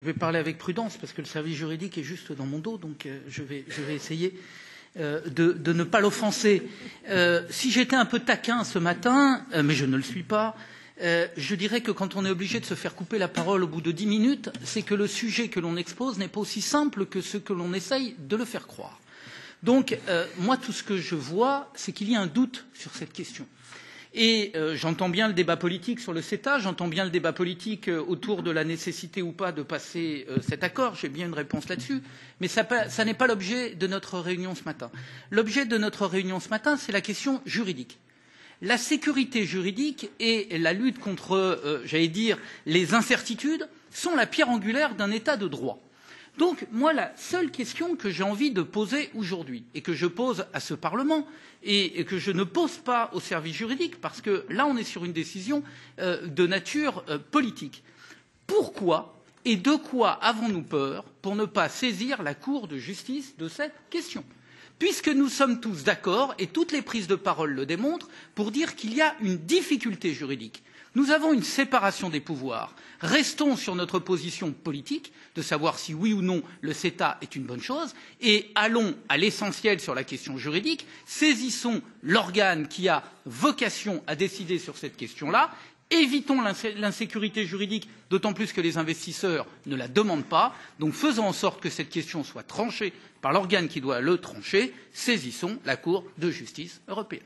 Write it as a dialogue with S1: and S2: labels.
S1: Je vais parler avec prudence parce que le service juridique est juste dans mon dos, donc je vais essayer de ne pas l'offenser. Si j'étais un peu taquin ce matin, mais je ne le suis pas, je dirais que quand on est obligé de se faire couper la parole au bout de 10 minutes, c'est que le sujet que l'on expose n'est pas aussi simple que ce que l'on essaye de le faire croire. Donc, moi, tout ce que je vois, c'est qu'il y a un doute sur cette question. Et j'entends bien le débat politique sur le CETA, j'entends bien le débat politique autour de la nécessité ou pas de passer cet accord, j'ai bien une réponse là-dessus, mais ça n'est pas l'objet de notre réunion ce matin. L'objet de notre réunion ce matin, c'est la question juridique. La sécurité juridique et la lutte contre, j'allais dire, les incertitudes sont la pierre angulaire d'un État de droit. Donc, moi, la seule question que j'ai envie de poser aujourd'hui, et que je pose à ce Parlement, et que je ne pose pas au service juridique, parce que là, on est sur une décision de nature politique. Pourquoi et de quoi avons-nous peur pour ne pas saisir la Cour de justice de cette question ? Puisque nous sommes tous d'accord, et toutes les prises de parole le démontrent, pour dire qu'il y a une difficulté juridique. Nous avons une séparation des pouvoirs. Restons sur notre position politique, de savoir si oui ou non le CETA est une bonne chose, et allons à l'essentiel sur la question juridique, saisissons l'organe qui a vocation à décider sur cette question-là, évitons l'insécurité juridique, d'autant plus que les investisseurs ne la demandent pas, donc faisons en sorte que cette question soit tranchée par l'organe qui doit le trancher, saisissons la Cour de justice européenne.